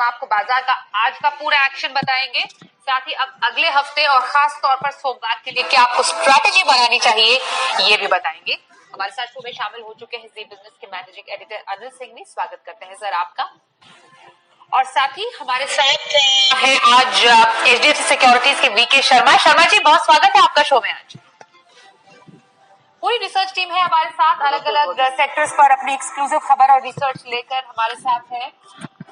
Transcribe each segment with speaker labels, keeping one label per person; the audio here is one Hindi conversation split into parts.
Speaker 1: आपको बाजार का आज का पूरा एक्शन बताएंगे, साथ ही अब अगले हफ्ते और खास तौर पर सोमवार के लिए क्या आपको स्ट्रैटेजी बनानी चाहिए ये भी बताएंगे। हमारे साथ शो में शामिल हो चुके हैं जी बिजनेस के मैनेजिंग एडिटर अनिल सिंह ने, स्वागत करते हैं सर आपका। और साथ ही हमारे साथ है आज एचडीएफसी सिक्योरिटीज के वीके शर्मा। शर्मा जी बहुत स्वागत है आपका शो में। आज पूरी रिसर्च टीम है हमारे साथ, अलग अलग सेक्टर्स पर अपनी एक्सक्लूसिव खबर और रिसर्च लेकर हमारे साथ है।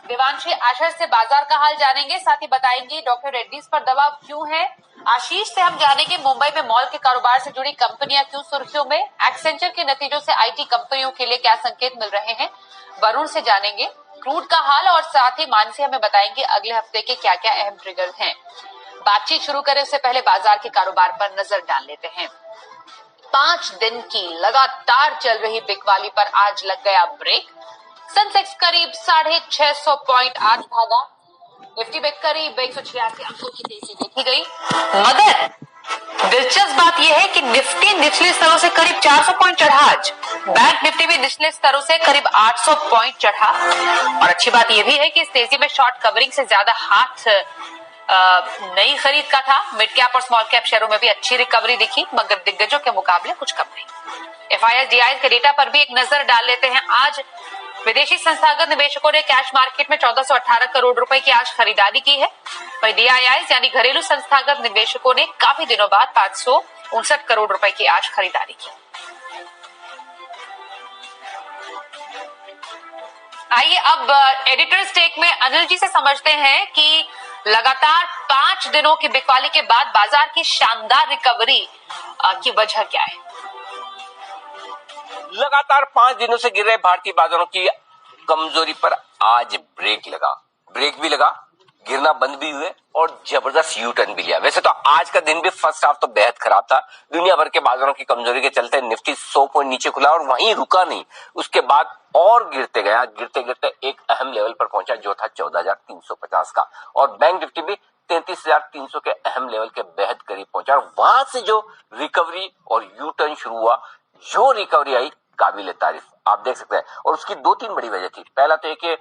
Speaker 1: देवांशी आशीष से बाजार का हाल जानेंगे, साथ ही बताएंगे डॉक्टर रेड्डीज पर दबाव क्यों है। आशीष से हम जानेंगे मुंबई में मॉल के कारोबार से जुड़ी कंपनियां क्यों सुर्खियों में। एक्सेंचर के नतीजों से आईटी कंपनियों के लिए क्या संकेत मिल रहे हैं। वरुण से जानेंगे क्रूड का हाल और साथ ही मानसी हमें बताएंगे अगले हफ्ते के क्या क्या अहम ट्रिगर हैं। बातचीत शुरू करें उससे पहले बाजार के कारोबार पर नजर डाल लेते हैं। 5 दिन की लगातार चल रही बिकवाली पर आज लग गया ब्रेक। सेंसेक्स करीब 650 पॉइंट आज भागा। निफ्टी में करीब 186 अंकों की तेजी देखी गई, मगर दिलचस्प बात यह है कि निफ्टी निचले स्तरों से करीब 400 पॉइंट चढ़ा। आज बैंक निफ्टी भी निचले स्तरों से करीब 800 पॉइंट चढ़ा। और अच्छी बात यह भी है कि इस तेजी में शॉर्ट कवरिंग से ज्यादा हाथ नई खरीद का था। मिड कैप और स्मॉल कैप शेयरों में भी अच्छी रिकवरी दिखी, मगर दिग्गजों के मुकाबले कुछ कम नहीं। एफआईआई के डेटा पर भी एक नजर डाल लेते हैं। आज विदेशी संस्थागत निवेशकों ने कैश मार्केट में 1418 करोड़ रुपए की आज खरीदारी की है। वहीं डीआईआई यानी घरेलू संस्थागत निवेशकों ने काफी दिनों बाद 559 करोड़ रुपए की आज खरीदारी की। आइए अब एडिटर्स टेक में अनिल जी से समझते हैं कि लगातार 5 दिनों की बिकवाली के बाद बाजार की शानदार रिकवरी की वजह क्या है।
Speaker 2: लगातार 5 दिनों से गिर रहे भारतीय बाजारों की कमजोरी पर आज ब्रेक भी लगा, गिरना बंद भी हुए और जबरदस्त यू टर्न भी लिया। वैसे तो आज का दिन भी फर्स्ट हाफ तो बेहद खराब था। दुनिया भर के बाजारों की कमजोरी के चलते निफ्टी 100 पॉइंट नीचे खुला और वहीं रुका नहीं, उसके बाद और गिरते गया। गिरते गिरते एक अहम लेवल पर पहुंचा जो था 14,350 का, और बैंक निफ्टी भी 33,300 के अहम लेवल के बेहद करीब पहुंचा। और वहां से जो रिकवरी और यू टर्न शुरू हुआ, जो रिकवरी आई काबिल तारीफ आप देख सकते हैं। और उसकी 2-3 बड़ी वजह थी। पहला तो एक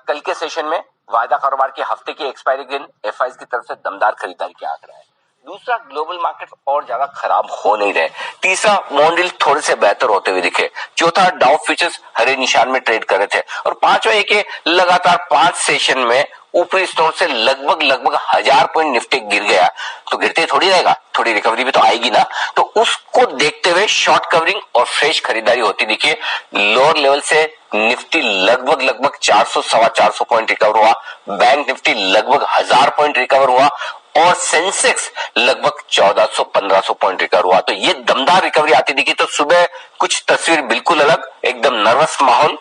Speaker 2: कल के सेशन में वायदा कारोबार के हफ्ते की एक्सपायरी दिन एफआईआई की तरफ से दमदार खरीदारी के आंकड़ा है। दूसरा, ग्लोबल मार्केट और ज्यादा खराब हो नहीं रहे। तीसरा, बॉन्ड यील्ड थोड़े से बेहतर होते हुए दिखे। चौथा, डाउ फ्यूचर्स हरे निशान में ट्रेड कर रहे थे। और पांचवा ये कि लगातार 5 सेशन में ऊपरी स्टोर से लगभग 1000 पॉइंट निफ्टी गिर गया, तो गिरते थोड़ी रहेगा, थोड़ी रिकवरी भी तो आएगी ना। तो उसको देखते हुए शॉर्ट कवरिंग और फ्रेश खरीदारी होती दिखी। लोअर लेवल से निफ्टी लगभग 400 सवा 400 पॉइंट रिकवर हुआ, बैंक निफ्टी लगभग 1000 पॉइंट रिकवर हुआ और सेंसेक्स लगभग 1400-1500 पॉइंट रिकवर हुआ। तो ये दमदार रिकवरी आती दिखी। तो सुबह कुछ तस्वीर बिल्कुल अलग, एकदम नर्वस माहौल।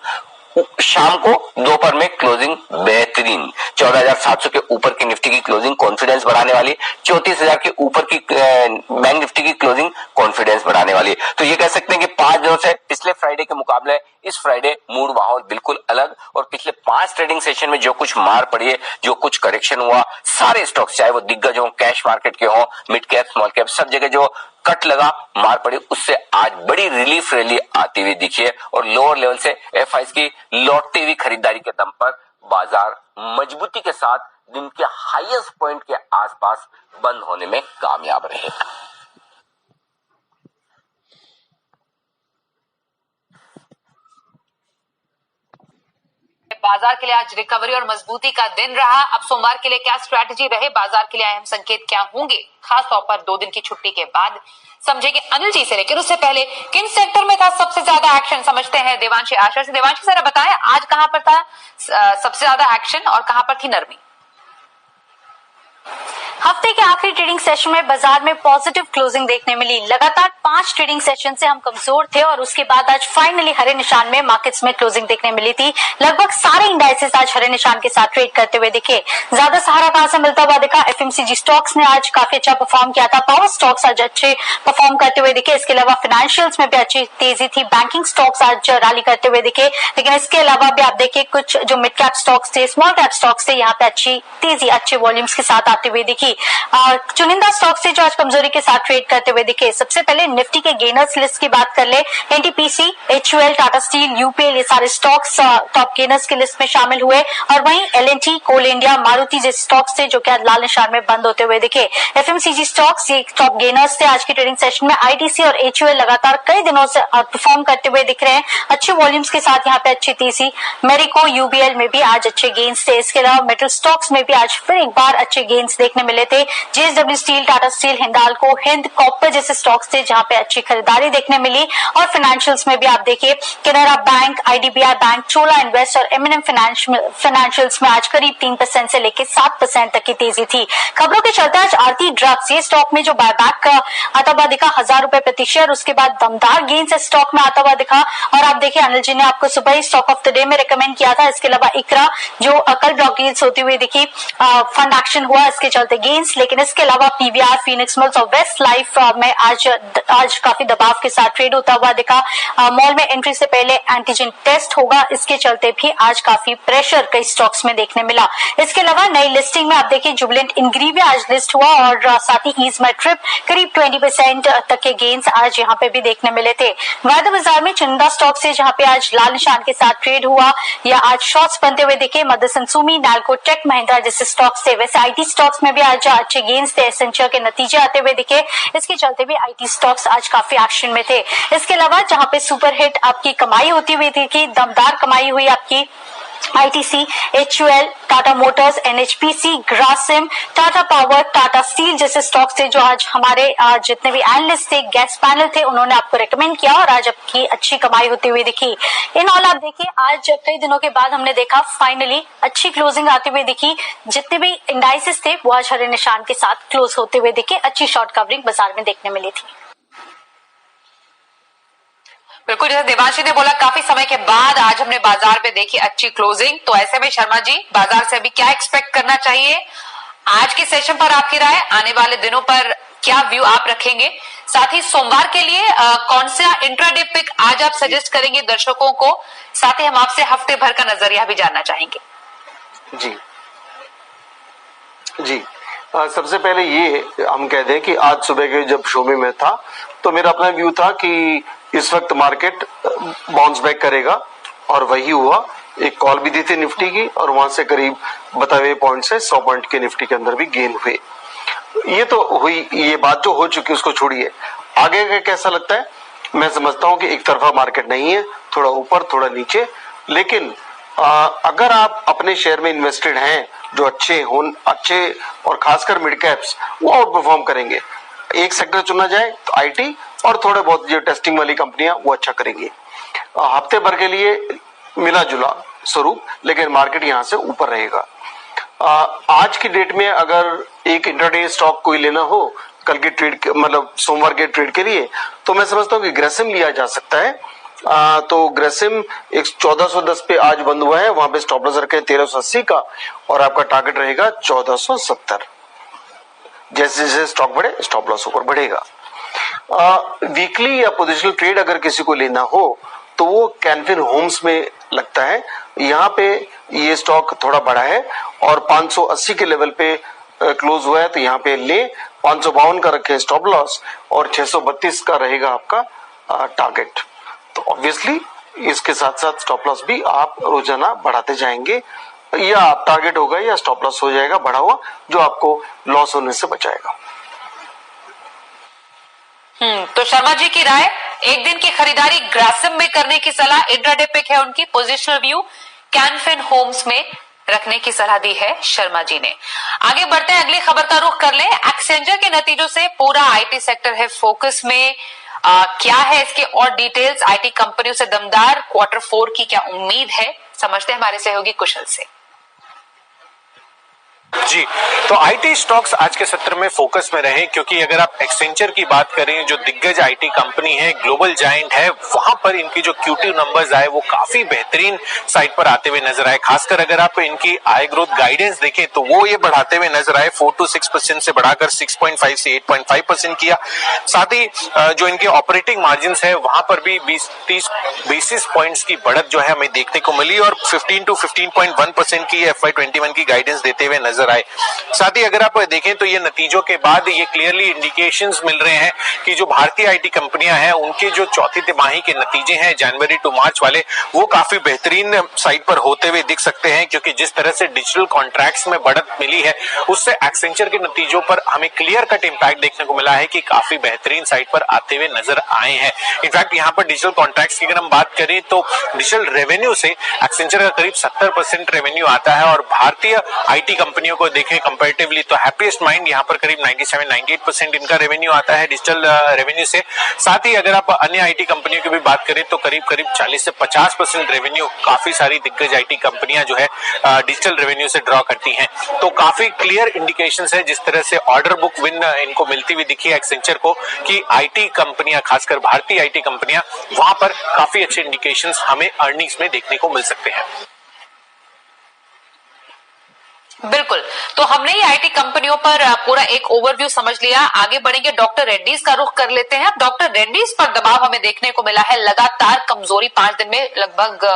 Speaker 2: शाम को दोपहर में क्लोजिंग बेहतरीन, 14,700 के ऊपर की निफ्टी की क्लोजिंग कॉन्फिडेंस बढ़ाने वाली, 34,000 के ऊपर की बैंक निफ्टी की क्लोजिंग कॉन्फिडेंस बढ़ाने वाली। तो ये कह सकते हैं कि 5 दिनों से पिछले फ्राइडे के मुकाबले इस फ्राइडे मूड माहौल बिल्कुल अलग। और पिछले 5 ट्रेडिंग सेशन में जो कुछ मार पड़ी है, जो कुछ करेक्शन हुआ, सारे स्टॉक्स चाहे वो दिग्गज हो, कैश मार्केट के हो, मिड कैप स्मॉल कैप, सब जगह जो कट लगा, मार पड़ी, उससे आज बड़ी रिलीफ रैली आती हुई दिखी है। और लोअर लेवल से एफआईआई की लौटती हुई खरीदारी के दम पर बाजार मजबूती के साथ दिन के हाईएस्ट पॉइंट के आसपास बंद होने में कामयाब रहे।
Speaker 1: बाजार के लिए आज रिकवरी और मजबूती का दिन रहा। अब सोमवार के लिए क्या स्ट्रैटेजी रहे, बाजार के लिए अहम संकेत क्या होंगे, खासतौर पर 2 दिन की छुट्टी के बाद समझेंगे अनिल जी से। लेकिन उससे पहले किन सेक्टर में था सबसे ज्यादा एक्शन, समझते हैं देवांशी आशा से। देवांशी सर बताएं आज कहां पर था सबसे ज्यादा एक्शन और कहां पर थी नरमी।
Speaker 3: हफ्ते के आखिरी ट्रेडिंग सेशन में बाजार में पॉजिटिव क्लोजिंग देखने मिली। लगातार 5 ट्रेडिंग सेशन से हम कमजोर थे और उसके बाद आज फाइनली हरे निशान में मार्केट्स में क्लोजिंग देखने मिली थी। लगभग सारे इंडाइसेस आज हरे निशान के साथ ट्रेड करते हुए दिखे। ज्यादा सहारा कहां से मिलता हुआ दिखा, एफएमसीजी स्टॉक्स ने आज काफी अच्छा परफॉर्म किया था। पावर स्टॉक्स आज अच्छे परफॉर्म करते हुए दिखे। इसके अलावा फाइनेंशियल्स में भी अच्छी तेजी थी। बैंकिंग स्टॉक्स आज रैली करते हुए दिखे। लेकिन इसके अलावा भी आप देखिए कुछ जो मिड कैप स्टॉक्स थे, स्मॉल कैप स्टॉक्स थे, यहाँ पे अच्छी तेजी अच्छे वॉल्यूम्स के साथ आते हुए दिखी। चुनिंदा स्टॉक से जो आज कमजोरी के साथ ट्रेड करते हुए दिखे, सबसे पहले निफ्टी के गेनर्स लिस्ट की बात कर ले। NTPC, HUL, Tata steel, UPL ये सारे स्टॉक्स टॉप गेनर्स की लिस्ट में शामिल हुए और वहीं L&T, कोल इंडिया, मारुति जैसे स्टॉक्स थे जो कि आज लाल निशान में बंद होते हुए दिखे। FMCG स्टॉक्स ये टॉप गेनर्स थे आज की ट्रेडिंग सेशन में। ITC और HUL लगातार कई दिनों से परफॉर्म करते हुए दिख रहे हैं, अच्छे वॉल्यूम्स के साथ यहाँ पे अच्छी तेजी। मेरिको, UBL में भी आज अच्छे गेन्स थे। इसके अलावा मेटल स्टॉक्स में भी आज फिर एक बार अच्छे गेन्स देखने मिले थे। JSW steel, Tata steel, Hindalco, Hind copper जैसे स्टॉक्स थे जहां पे अच्छी खरीदारी देखने मिली। और फाइनेंशियल्स में भी आप देखिए कैनरा बैंक, IDBI बैंक, चोला इन्वेस्ट और M&M फाइनेंशियल्स में आज करीब 3% से लेकर 7% तक की तेजी थी। खबरों के चलते आज आरती ड्रग्स ये स्टॉक में जो बायबैक आता हुआ दिखा 1000 रुपए प्रति शेयर, उसके बाद दमदार गेन्स इस स्टॉक में आता हुआ दिखा। और आप देखिए अनिल जी ने आपको सुबह ही स्टॉक ऑफ द डे में रिकमेंड किया था। इसके अलावा इकरा जो कल ब्लॉक गेन्स होती हुई दिखी, फंड एक्शन हुआ इसके चलते गेन्स। लेकिन इसके अलावा PVR, फीनिक्स मिल्स और वेस्ट लाइफ में आज काफी दबाव के साथ ट्रेड होता हुआ दिखा। मॉल में एंट्री से पहले एंटीजन टेस्ट होगा, इसके चलते भी आज काफी प्रेशर कई स्टॉक्स में देखने मिला। इसके अलावा नई लिस्टिंग में आप देखिए जुबिलेंट इंग्रीविया आज लिस्ट हुआ और साथ ही ईज माई ट्रिप करीब 20% तक के गेन्स आज यहाँ पे भी देखने मिले थे। वायदा बाजार में चुनिंदा स्टॉक से जहाँ पे आज लाल निशान के साथ ट्रेड हुआ या आज शॉर्ट्स बनते हुए दिखे, मदरसन सुमी, नाल्को, टेक महिंद्रा जैसे स्टॉक्स थे। वैसे IT स्टॉक्स में भी आज अच्छे गेन्स थे, एसेंशियल के नतीजे आते हुए दिखे, इसके चलते भी IT स्टॉक्स आज काफी एक्शन में थे। इसके अलावा जहाँ पे सुपर हिट आपकी कमाई होती हुई दिखी, दमदार कमाई हुई आपकी ITC, HUL, Tata Motors, NHPC, Grasim, Tata power, Tata steel जैसे स्टॉक्स थे जो आज हमारे जितने भी एनालिस्ट थे, गेस्ट पैनल थे, उन्होंने आपको रेकमेंड किया और आज आपकी अच्छी कमाई होती हुई दिखी। इन ऑल आप देखिए आज कई दिनों के बाद हमने देखा फाइनली अच्छी क्लोजिंग आती हुई दिखी। जितने भी इंडाइसेस थे वो आज हरे निशान के साथ क्लोज होते हुए दिखे। अच्छी शॉर्ट कवरिंग बाजार में देखने मिली थी।
Speaker 1: बिल्कुल, जैसे देवांशी ने बोला काफी समय के बाद आज हमने बाजार में देखी अच्छी क्लोजिंग। तो ऐसे में शर्मा जी बाजार से अभी क्या एक्सपेक्ट करना चाहिए? आज के सेशन पर आपकी राय, आने वाले दिनों पर क्या व्यू आप रखेंगे? साथ ही सोमवार के लिए कौन सा इंट्राडे पिक आज आप सजेस्ट करेंगे दर्शकों को? साथ ही हम आपसे हफ्ते भर का नजरिया भी जानना चाहेंगे।
Speaker 4: जी सबसे पहले ये हम कह दें कि आज सुबह के जब शो में मैं था तो मेरा अपना व्यू था कि इस वक्त मार्केट बाउंस बैक करेगा और वही हुआ। एक कॉल भी दी थी निफ्टी की और वहां से करीब बताए हुए पॉइंट से 100 पॉइंट के निफ्टी के अंदर भी गेन हुए। ये तो हुई, ये बात जो हो चुकी उसको छोड़िए, आगे का कैसा लगता है? मैं समझता हूं कि एक तरफा मार्केट नहीं है, थोड़ा ऊपर थोड़ा नीचे। लेकिन अगर आप अपने शेयर में इन्वेस्टेड हैं जो अच्छे और खासकर मिड कैप्स, वो आउट परफॉर्म करेंगे। एक सेक्टर चुना जाए तो IT और थोड़े बहुत जो टेस्टिंग वाली कंपनियां वो अच्छा करेंगी। हफ्ते भर के लिए मिला जुला स्वरूप, लेकिन मार्केट यहां से ऊपर रहेगा। आज की डेट में अगर एक इंट्राडे स्टॉक कोई लेना हो कल के ट्रेड मतलब सोमवार के ट्रेड के लिए, तो मैं समझता हूं कि ग्रेसिम लिया जा सकता है। तो ग्रेसिम 1410 पे आज बंद हुआ है, वहां पे स्टॉप लॉस रखे 1380 का और आपका टारगेट रहेगा 1470। जैसे जैसे स्टॉक बढ़े स्टॉप लॉस ऊपर बढ़ेगा। वीकली या पोजिशनल ट्रेड अगर किसी को लेना हो तो वो कैनफिन होम्स में लगता है। यहाँ पे ये स्टॉक थोड़ा बड़ा है और 580 के लेवल पे क्लोज हुआ है, तो यहाँ पे ले 552 का रखे स्टॉप लॉस और 632 का रहेगा आपका टारगेट। तो ऑब्वियसली इसके साथ साथ स्टॉप लॉस भी आप रोजाना बढ़ाते जाएंगे, या आप टारगेट होगा या स्टॉप लॉस हो जाएगा बढ़ा हुआ जो आपको लॉस होने से बचाएगा।
Speaker 1: तो शर्मा जी की राय, एक दिन की खरीदारी ग्रासिम में करने की सलाह, इंट्राडे पिक है उनकी, पोजिशनल व्यू कैनफिन होम्स में रखने की सलाह दी है शर्मा जी ने। आगे बढ़ते हैं, अगली खबर का रुख कर लें। एक्सेंचर के नतीजों से पूरा IT सेक्टर है फोकस में। क्या है इसके और डिटेल्स? IT कंपनियों से दमदार Q4 की क्या उम्मीद है, समझते हैं हमारे सहयोगी कुशल से।
Speaker 5: जी, तो IT स्टॉक्स आज के सत्र में फोकस में रहे, क्योंकि अगर आप एक्सेंचर की बात करें जो दिग्गज IT कंपनी है, ग्लोबल जायंट है, वहां पर इनकी जो Q2 नंबर्स आए वो काफी बेहतरीन साइड पर आते हुए नजर आए। खासकर अगर आप इनकी आय ग्रोथ गाइडेंस देखें तो वो ये बढ़ाते हुए नजर आए, 4 to 6% से बढ़ाकर 6.5 से 8.5% किया। साथ ही जो इनके ऑपरेटिंग मार्जिन है वहां पर भी 20-30 बेसिस पॉइंट्स की बढ़त जो है हमें देखने को मिली और 15 to 15.1% की FY21 की गाइडेंस देते हुए नजर नजर आए। साथ ही अगर आप देखें तो ये नतीजों के बाद ये क्लियरली इंडिकेशंस मिल रहे हैं कि जो भारतीय आईटी कंपनियां हैं उनके जो चौथी तिमाही के नतीजे हैं जनवरी टू मार्च वाले, वो काफी बेहतरीन साइड पर होते हुए दिख सकते हैं, क्योंकि जिस तरह से डिजिटल कॉन्ट्रैक्ट्स में बढ़त मिली है उससे एक्सेंचर के नतीजों पर हमें क्लियर कट इंपैक्ट देखने को मिला है कि काफी बेहतरीन साइड पर आते हुए नजर आए हैं। इनफैक्ट यहाँ पर डिजिटल कॉन्ट्रैक्ट्स की अगर हम बात करें तो डिजिटल रेवेन्यू से एक्सेंचर का करीब 70% रेवेन्यू आता है, और भारतीय आईटी कंपनियों को देखें कंपैरेटिवली तो हैप्पीएस्ट माइंड यहाँ पर करीब 97-98% इनका रेवेन्यू आता है डिजिटल रेवेन्यू से। साथ ही अगर आप अन्य आईटी कंपनियों की भी बात करें तो करीब 40 से 50% रेवेन्यू काफी सारी दिग्गज आईटी कंपनियां जो है डिजिटल रेवेन्यू से ड्रॉ करती हैं। तो काफी क्लियर इंडिकेशंस है जिस तरह से ऑर्डर बुक विन इनको मिलती हुई दिखी एक्सेंचर को, कि आईटी कंपनियां खासकर भारतीय आईटी कंपनियां वहां पर काफी अच्छे इंडिकेशंस हमें अर्निंग्स में देखने को मिल सकते हैं।
Speaker 1: बिल्कुल, तो हमने ये आईटी कंपनियों पर पूरा एक ओवरव्यू समझ लिया। आगे बढ़ेंगे, डॉक्टर रेड्डीज का रुख कर लेते हैं। डॉक्टर रेड्डीज पर दबाव हमें देखने को मिला है, लगातार कमजोरी 5 दिन में लगभग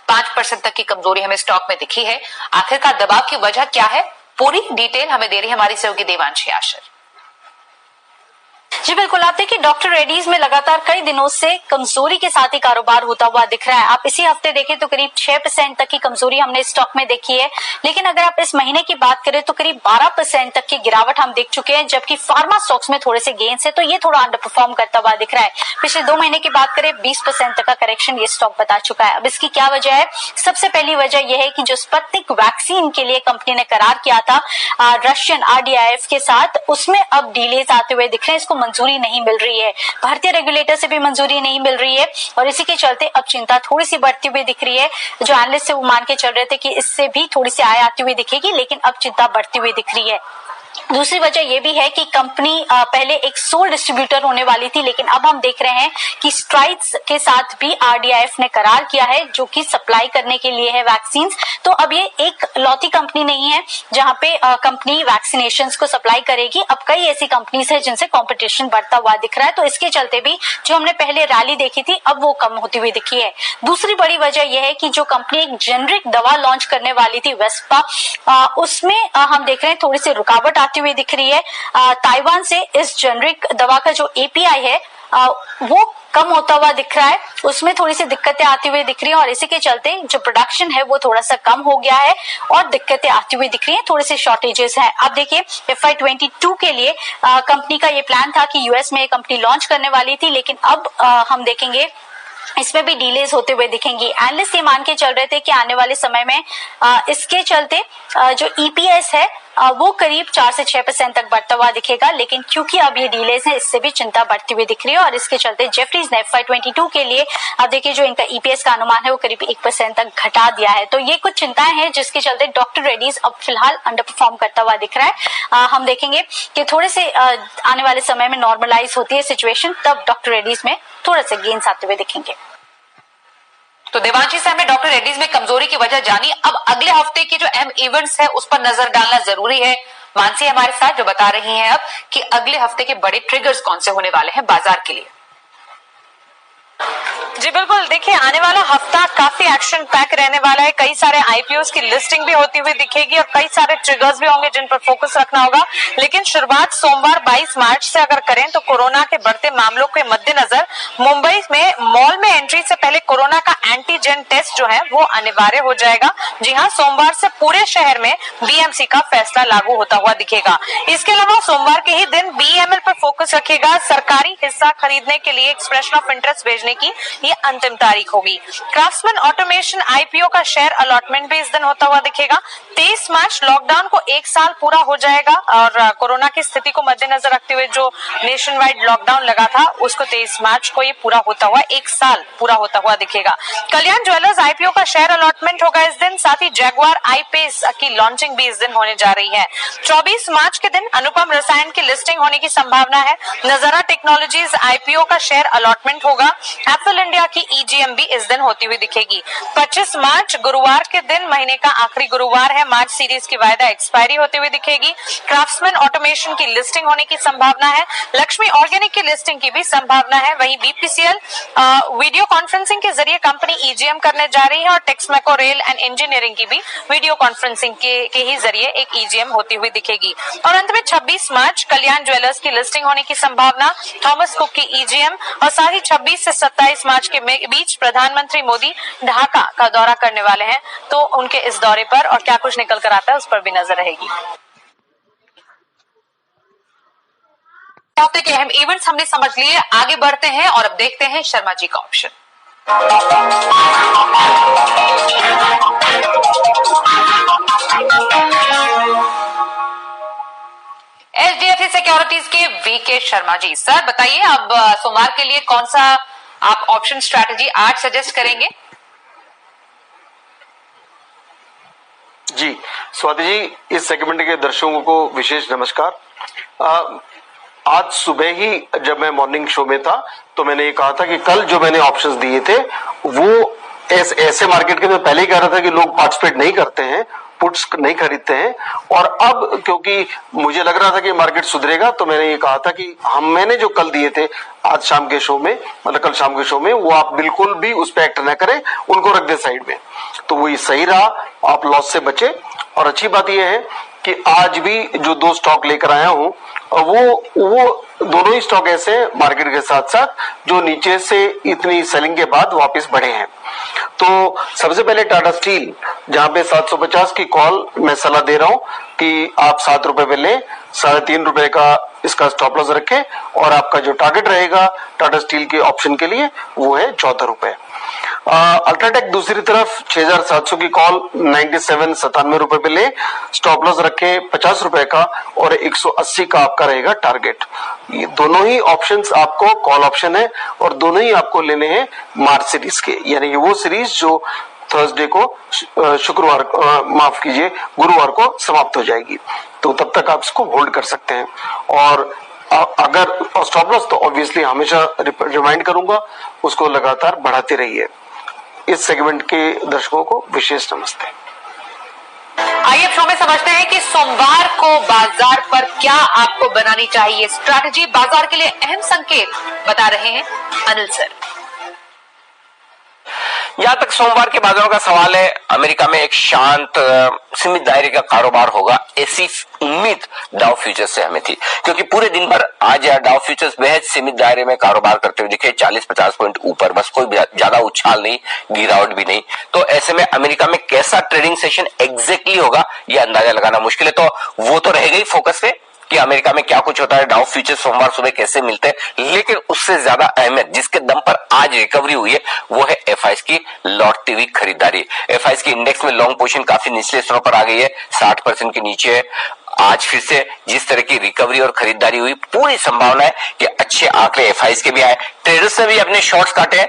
Speaker 1: 5% तक की कमजोरी हमें स्टॉक में दिखी है। आखिरकार दबाव की वजह क्या है, पूरी डिटेल हमें दे रही है हमारी सहयोगी देवांशी आशर।
Speaker 3: जी बिल्कुल, आप देखिए डॉक्टर रेड्डीज में लगातार कई दिनों से कमजोरी के साथ ही कारोबार होता हुआ दिख रहा है। आप इसी हफ्ते देखें तो करीब 6% तक की कमजोरी हमने स्टॉक में देखी है, लेकिन अगर आप इस महीने की बात करें तो करीब 12% तक की गिरावट हम देख चुके हैं, जबकि फार्मा स्टॉक्स में थोड़े से गेन्स है, तो ये थोड़ा अंडर परफॉर्म करता हुआ दिख रहा है। पिछले 2 महीने की बात करें 20% तक का करेक्शन ये स्टॉक बता चुका है। अब इसकी क्या वजह है? सबसे पहली वजह यह है कि जो स्पुतनिक वैक्सीन के लिए कंपनी ने करार किया था रशियन RDIF के साथ, उसमें अब डिलेज आते हुए दिख रहे हैं। इसको मंजूरी नहीं मिल रही है, भारतीय रेगुलेटर से भी मंजूरी नहीं मिल रही है, और इसी के चलते अब चिंता थोड़ी सी बढ़ती हुई दिख रही है। जो एनालिस्ट है वो मान के चल रहे थे कि इससे भी थोड़ी सी आय आती हुई दिखेगी, लेकिन अब चिंता बढ़ती हुई दिख रही है। दूसरी वजह यह भी है कि कंपनी पहले एक सोल डिस्ट्रीब्यूटर होने वाली थी, लेकिन अब हम देख रहे हैं कि स्ट्राइड्स के साथ भी RDIF ने करार किया है, जो कि सप्लाई करने के लिए है वैक्सीन। तो अब ये एक लौती कंपनी नहीं है जहां पे कंपनी वैक्सीनेशंस को सप्लाई करेगी। अब कई ऐसी कंपनीज है जिनसे कंपटीशन बढ़ता हुआ दिख रहा है, तो इसके चलते भी जो हमने पहले रैली देखी थी अब वो कम होती हुई दिखी है। दूसरी बड़ी वजह यह है कि जो कंपनी एक जेनरिक दवा लॉन्च करने वाली थी वेस्पा, उसमें हम देख रहे हैं थोड़ी सी रुकावट आती हुई दिख रही है। ताइवान से इस जेनरिक दवा का जो API है वो कम होता हुआ दिख रहा है, उसमें थोड़ी सी दिक्कतें आती हुई दिख रही हैं, और इसी के चलते जो प्रोडक्शन है वो थोड़ा सा कम हो गया है और दिक्कतें आती हुई दिख रही हैं, थोड़े से शॉर्टेजेस हैं। अब देखिए FY22 के लिए कंपनी का ये प्लान था कि US में कंपनी लॉन्च करने वाली थी, लेकिन अब हम देखेंगे इसमें भी डिलेज होते हुए दिखेंगी। एनालिस्ट ये मान के चल रहे थे कि आने वाले समय में इसके चलते जो EPS है वो करीब 4 से 6% तक बढ़ता हुआ दिखेगा, लेकिन क्योंकि अब ये डिलेज है इससे भी चिंता बढ़ती हुई दिख रही है, और इसके चलते जेफरीज ने FY22 के लिए अब देखिए जो इनका EPS का अनुमान है वो करीब 1% तक घटा दिया है। तो ये कुछ चिंताएं हैं जिसके चलते डॉक्टर रेड्डीज अब फिलहाल अंडर परफॉर्म करता हुआ दिख रहा है। हम देखेंगे कि थोड़े से आने वाले समय में नॉर्मलाइज होती है सिचुएशन, तब डॉक्टर रेड्डीज में थोड़े से गेन्स आते हुए दिखेंगे।
Speaker 1: तो देवांशी से हमने डॉक्टर रेड्डीज में कमजोरी की वजह जानी। अब अगले हफ्ते के जो अहम इवेंट्स है उस पर नजर डालना जरूरी है। मानसी हमारे साथ जो बता रही हैं अब कि अगले हफ्ते के बड़े ट्रिगर्स कौन से होने वाले हैं बाजार के लिए।
Speaker 6: जी बिल्कुल, देखिए आने वाला हफ्ता काफी एक्शन पैक रहने वाला है। कई सारे IPOs की लिस्टिंग भी होती हुई दिखेगी और कई सारे ट्रिगर्स भी होंगे जिन पर फोकस रखना होगा। लेकिन शुरुआत सोमवार 22 मार्च से अगर करें तो कोरोना के बढ़ते मामलों के मद्देनजर मुंबई में मॉल में एंट्री से पहले कोरोना का एंटीजन टेस्ट जो है वो अनिवार्य हो जाएगा। जी हाँ, सोमवार से पूरे शहर में BMC का फैसला लागू होता हुआ दिखेगा। इसके अलावा सोमवार के ही दिन BEML पर फोकस रखेगा। सरकारी हिस्सा खरीदने के लिए एक्सप्रेशन ऑफ इंटरेस्ट भेजने की ये अंतिम तारीख होगी। क्राफ्ट्समैन ऑटोमेशन IPO का शेयर अलॉटमेंट भी इस दिन होता हुआ दिखेगा। 23 मार्च लॉकडाउन को 1 साल पूरा हो जाएगा और कोरोना की स्थिति को मद्देनजर रखते हुए जो नेशन वाइड लॉकडाउन लगा था उसको 23 मार्च को ये पूरा होता हुआ 1 साल पूरा होता हुआ दिखेगा। कल्याण ज्वेलर्स IPO का शेयर अलॉटमेंट होगा इस दिन। साथ ही जैगुआर I-Pace की लॉन्चिंग भी इस दिन होने जा रही है। 24 मार्च के दिन अनुपम रसायन की लिस्टिंग होने की संभावना है। नजारा टेक्नोलॉजीज IPO का शेयर अलॉटमेंट होगा। एप्पल कोल इंडिया की ईजीएम भी इस दिन होती हुई दिखेगी। 25 मार्च गुरुवार के दिन, महीने का आखिरी गुरुवार है, मार्च सीरीज की वायदा एक्सपायरी होती हुई दिखेगी। क्राफ्ट्समैन ऑटोमेशन की लिस्टिंग होने की संभावना है। लक्ष्मी ऑर्गेनिक की लिस्टिंग की भी संभावना है। वहीं बीपीसीएल वीडियो कॉन्फ्रेंसिंग के जरिए कंपनी ईजीएम करने जा रही है और टेक्समेको रेल एंड इंजीनियरिंग की भी वीडियो कॉन्फ्रेंसिंग के ही जरिए एक ईजीएम होती हुई दिखेगी। और अंत में 26 मार्च कल्याण ज्वेलर्स की लिस्टिंग होने की संभावना, थॉमस कुक की ईजीएम, और साथ ही 26 से 27 मार्च के बीच प्रधानमंत्री मोदी ढाका का दौरा करने वाले हैं, तो उनके इस दौरे पर और क्या कुछ निकल कर आता है उस पर भी नजर रहेगी।
Speaker 1: हफ्ते के अहम इवेंट्स हमने समझ लिए, आगे बढ़ते हैं और अब देखते हैं शर्मा जी का ऑप्शन। एचडीएफसी सिक्योरिटीज के वीके शर्मा जी, सर बताइए अब सोमवार के लिए कौन सा आप ऑप्शन स्ट्रैटेजी आज सजेस्ट करेंगे?
Speaker 4: जी स्वाति जी, इस सेगमेंट के दर्शकों को विशेष नमस्कार। आज सुबह ही जब मैं मॉर्निंग शो में था तो मैंने ये कहा था कि कल जो मैंने ऑप्शंस दिए थे वो ऐसे मार्केट के, मैं पहले ही कह रहा था कि लोग पार्टिसिपेट नहीं करते हैं, पुट्स नहीं खरीदते हैं। और अब क्योंकि मुझे लग रहा था कि मार्केट सुधरेगा तो मैंने ये कहा था कि मैंने जो कल दिए थे आज शाम के शो में, मतलब कल शाम के शो में, वो आप बिल्कुल भी उस पर एक्ट न करें, उनको रख दे साइड में। तो वो सही रहा, आप लॉस से बचे। और अच्छी बात यह है कि आज भी जो 2 स्टॉक लेकर आया हूं वो दोनों ही स्टॉक ऐसे हैं मार्केट के साथ साथ जो नीचे से इतनी सेलिंग के बाद वापस बढ़े हैं। तो सबसे पहले टाटा स्टील, जहां पे 750 की कॉल मैं सलाह दे रहा हूं कि आप 7 रुपए पे लें, 3.5 रुपए का इसका स्टॉप लॉस रखें और आपका जो टारगेट रहेगा टाटा स्टील के ऑप्शन के लिए वो है 14 रुपए। अल्ट्राटेक दूसरी तरफ 6700 की कॉल 97 रुपए पे ले, स्टॉप लॉस रखे 50 रुपए का और 180 का आपका रहेगा टारगेट। ये दोनों ही ऑप्शंस आपको कॉल ऑप्शन है और दोनों ही आपको लेने हैं मार्च सीरीज के, यानी वो सीरीज जो थर्सडे को गुरुवार को समाप्त हो जाएगी। तो तब तक आप इसको होल्ड कर सकते हैं। और अगर स्टॉप लॉस तो ऑब्वियसली हमेशा रिमाइंड करूंगा, उसको लगातार बढ़ाते रहिए। इस सेगमेंट के दर्शकों को विशेष नमस्ते।
Speaker 1: आइए अब शो में समझते हैं कि सोमवार को बाजार पर क्या आपको बनानी चाहिए स्ट्रैटेजी। बाजार के लिए अहम संकेत बता रहे हैं अनिल सर।
Speaker 2: जहां तक सोमवार के बाजारों का सवाल है, अमेरिका में एक शांत सीमित दायरे का कारोबार होगा, ऐसी उम्मीद डाउ फ्यूचर्स से हमें थी, क्योंकि पूरे दिन भर आज डाउ फ्यूचर्स बेहद सीमित दायरे में कारोबार करते हुए दिखे, 40-50 पॉइंट ऊपर, बस कोई ज्यादा उछाल नहीं, गिरावट भी नहीं। तो ऐसे में अमेरिका में कैसा ट्रेडिंग सेशन एग्जैक्टली होगा यह अंदाजा लगाना मुश्किल है। तो वो तो रहेगा ही फोकस पे कि अमेरिका में क्या कुछ होता है, डाउ फ्यूचर्स सोमवार सुबह कैसे मिलते हैं, लेकिन उससे ज्यादा अहमियत जिसके दम पर आज रिकवरी हुई है वो है एफआईएस की लौटती हुई खरीदारी। एफआईएस की इंडेक्स में लॉन्ग पोजीशन काफी निचले स्तरों पर आ गई है, 60% के नीचे है। आज फिर से जिस तरह की रिकवरी और खरीदारी हुई, पूरी संभावना है कि अच्छे आंकड़े एफआईएस के भी आए। ट्रेडर्स ने भी अपने शॉर्ट्स काटे हैं,